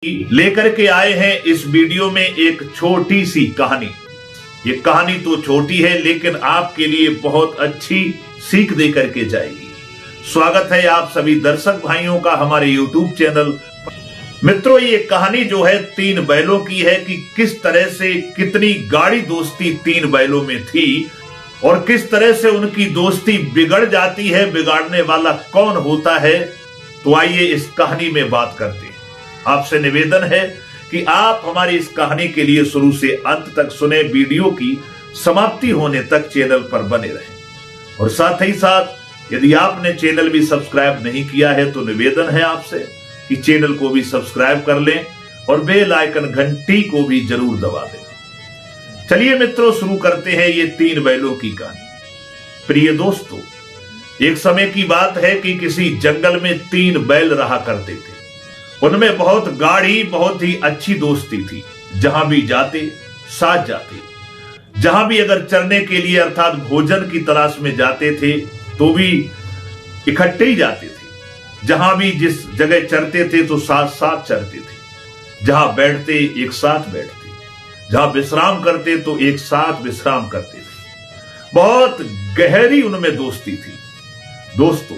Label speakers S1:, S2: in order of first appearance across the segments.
S1: लेकर के आए हैं इस वीडियो में एक छोटी सी कहानी। ये कहानी तो छोटी है लेकिन आपके लिए बहुत अच्छी सीख दे करके जाएगी। स्वागत है आप सभी दर्शक भाइयों का हमारे YouTube चैनल। मित्रों, ये कहानी जो है तीन बैलों की है कि किस तरह से कितनी गाढ़ी दोस्ती तीन बैलों में थी और किस तरह से उनकी दोस्ती बिगड़ जाती है। बिगाड़ने वाला कौन होता है, तो आइए इस कहानी में बात करते हैं। आपसे निवेदन है कि आप हमारी इस कहानी के लिए शुरू से अंत तक सुने, वीडियो की समाप्ति होने तक चैनल पर बने रहें और साथ ही साथ यदि आपने चैनल भी सब्सक्राइब नहीं किया है तो निवेदन है आपसे कि चैनल को भी सब्सक्राइब कर लें और बेल आइकन घंटी को भी जरूर दबा दें। चलिए मित्रों, शुरू करते हैं ये तीन बैलों की कहानी। प्रिय दोस्तों, एक समय की बात है कि किसी जंगल में तीन बैल रहा करते थे। उनमें बहुत गाढ़ी, बहुत ही अच्छी दोस्ती थी। जहां भी जाते साथ जाते, जहां भी अगर चरने के लिए अर्थात भोजन की तलाश में जाते थे तो भी इकट्ठे ही जाते थे। जहां भी जिस जगह चरते थे तो साथ साथ चरते थे। जहां बैठते एक साथ बैठते, जहां विश्राम करते तो एक साथ विश्राम करते थे। बहुत गहरी उनमें दोस्ती थी। दोस्तों,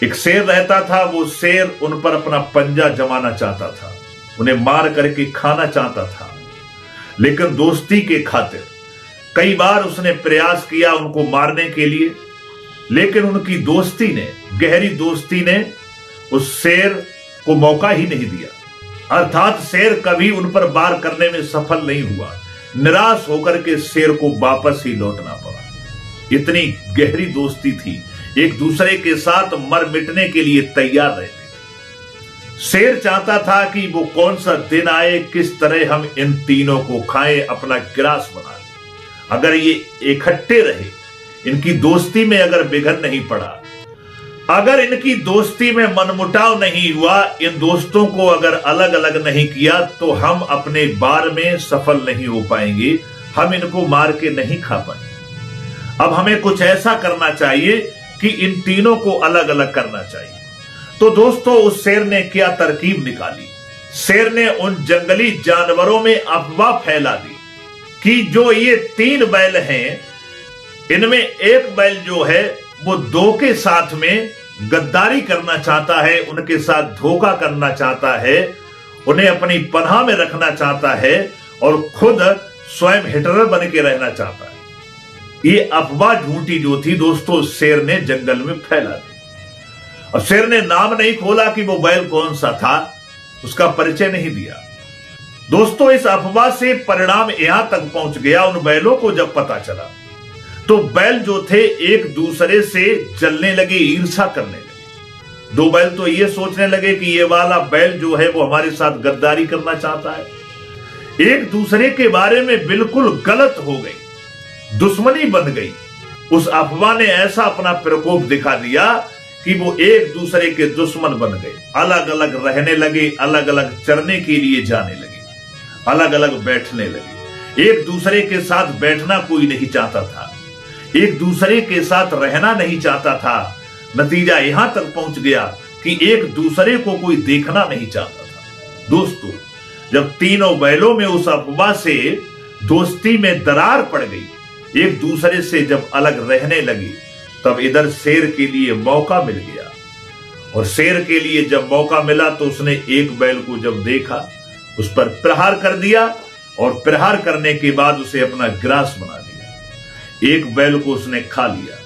S1: एक शेर रहता था। वो शेर उन पर अपना पंजा जमाना चाहता था, उन्हें मार करके खाना चाहता था, लेकिन दोस्ती के खातिर कई बार उसने प्रयास किया उनको मारने के लिए, लेकिन उनकी दोस्ती ने, गहरी दोस्ती ने उस शेर को मौका ही नहीं दिया। अर्थात शेर कभी उन पर वार करने में सफल नहीं हुआ। निराश होकर के शेर को वापस ही लौटना पड़ा। इतनी गहरी दोस्ती थी, एक दूसरे के साथ मर मिटने के लिए तैयार रहते थे। शेर चाहता था कि वो कौन सा दिन आए, किस तरह हम इन तीनों को खाएं, अपना ग्रास बना लें। अगर ये इकट्ठे रहे, इनकी दोस्ती में अगर बिघड़ नहीं पड़ा, अगर इनकी दोस्ती में मनमुटाव नहीं हुआ, इन दोस्तों को अगर अलग अलग नहीं किया तो हम अपने बार में सफल नहीं हो पाएंगे, हम इनको मार के नहीं खा पाएंगे। अब हमें कुछ ऐसा करना चाहिए कि इन तीनों को अलग अलग करना चाहिए। तो दोस्तों, उस शेर ने क्या तरकीब निकाली। शेर ने उन जंगली जानवरों में अफवाह फैला दी कि जो ये तीन बैल हैं, इनमें एक बैल जो है वो दो के साथ में गद्दारी करना चाहता है, उनके साथ धोखा करना चाहता है, उन्हें अपनी पनाह में रखना चाहता है और खुद स्वयं हिटलर बन के रहना चाहता है। ये अफवाह झूठी जो थी दोस्तों, शेर ने जंगल में फैला दी। और शेर ने नाम नहीं खोला कि वो बैल कौन सा था, उसका परिचय नहीं दिया। दोस्तों, इस अफवाह से परिणाम यहां तक पहुंच गया, उन बैलों को जब पता चला तो बैल जो थे एक दूसरे से जलने लगे, ईर्ष्या करने लगे। दो बैल तो ये सोचने लगे कि ये वाला बैल जो है वो हमारे साथ गद्दारी करना चाहता है। एक दूसरे के बारे में बिल्कुल गलत हो गई, दुश्मनी बन गई। उस अफवाह ने ऐसा अपना प्रकोप दिखा दिया कि वो एक दूसरे के दुश्मन बन गए। अलग अलग रहने लगे, अलग अलग चरने के लिए जाने लगे, अलग अलग बैठने लगे। एक दूसरे के साथ बैठना कोई नहीं चाहता था, एक दूसरे के साथ रहना नहीं चाहता था। नतीजा यहां तक पहुंच गया कि एक दूसरे को कोई देखना नहीं चाहता था। दोस्तों, जब तीनों बैलों में उस अफवाह से दोस्ती में दरार पड़ गई, एक दूसरे से जब अलग रहने लगी, तब इधर शेर के लिए मौका मिल गया। और शेर के लिए जब मौका मिला तो उसने एक बैल को जब देखा, उस पर प्रहार कर दिया और प्रहार करने के बाद उसे अपना ग्रास बना लिया। एक बैल को उसने खा लिया।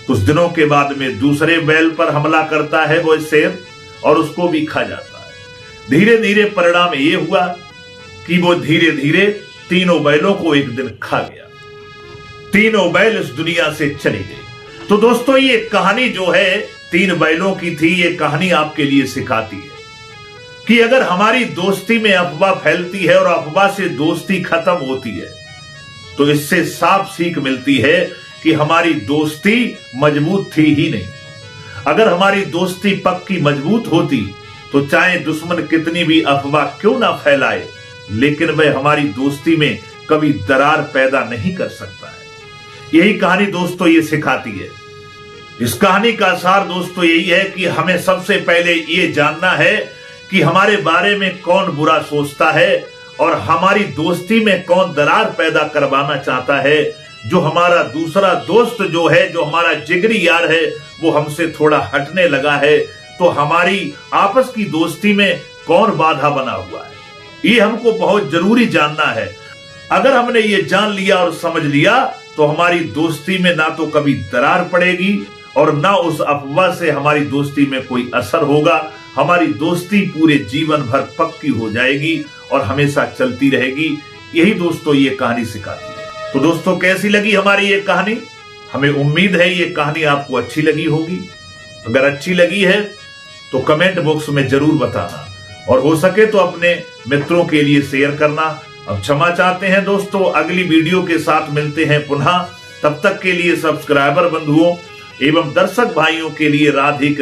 S1: कुछ दिनों के बाद में दूसरे बैल पर हमला करता है वो शेर और उसको भी खा जाता है। धीरे धीरे परिणाम ये हुआ कि वो धीरे धीरे तीनों बैलों को एक दिन खा गया। तीनों बैल इस दुनिया से चले गए। तो दोस्तों, ये कहानी जो है तीन बैलों की थी। ये कहानी आपके लिए सिखाती है कि अगर हमारी दोस्ती में अफवाह फैलती है और अफवाह से दोस्ती खत्म होती है तो इससे साफ सीख मिलती है कि हमारी दोस्ती मजबूत थी ही नहीं। अगर हमारी दोस्ती पक्की मजबूत होती तो चाहे दुश्मन कितनी भी अफवाह क्यों ना फैलाए, लेकिन वह हमारी दोस्ती में कभी दरार पैदा नहीं कर सकता है। यही कहानी दोस्तों ये सिखाती है। इस कहानी का सार दोस्तों यही है कि हमें सबसे पहले ये जानना है कि हमारे बारे में कौन बुरा सोचता है और हमारी दोस्ती में कौन दरार पैदा करवाना चाहता है। जो हमारा दूसरा दोस्त जो है, जो हमारा जिगरी यार है, वो हमसे थोड़ा हटने लगा है, तो हमारी आपस की दोस्ती में कौन बाधा बना हुआ है, ये हमको बहुत जरूरी जानना है। अगर हमने ये जान लिया और समझ लिया तो हमारी दोस्ती में ना तो कभी दरार पड़ेगी और ना उस अफवाह से हमारी दोस्ती में कोई असर होगा। हमारी दोस्ती पूरे जीवन भर पक्की हो जाएगी और हमेशा चलती रहेगी। यही दोस्तों ये कहानी सिखाती है। तो दोस्तों, कैसी लगी हमारी ये कहानी? हमें उम्मीद है ये कहानी आपको अच्छी लगी होगी। अगर अच्छी लगी है तो कमेंट बॉक्स में जरूर बताना और हो सके तो अपने मित्रों के लिए शेयर करना। अब क्षमा चाहते हैं दोस्तों, अगली वीडियो के साथ मिलते हैं पुनः। तब तक के लिए सब्सक्राइबर बंधुओं एवं दर्शक भाइयों के लिए राधे कृष्ण।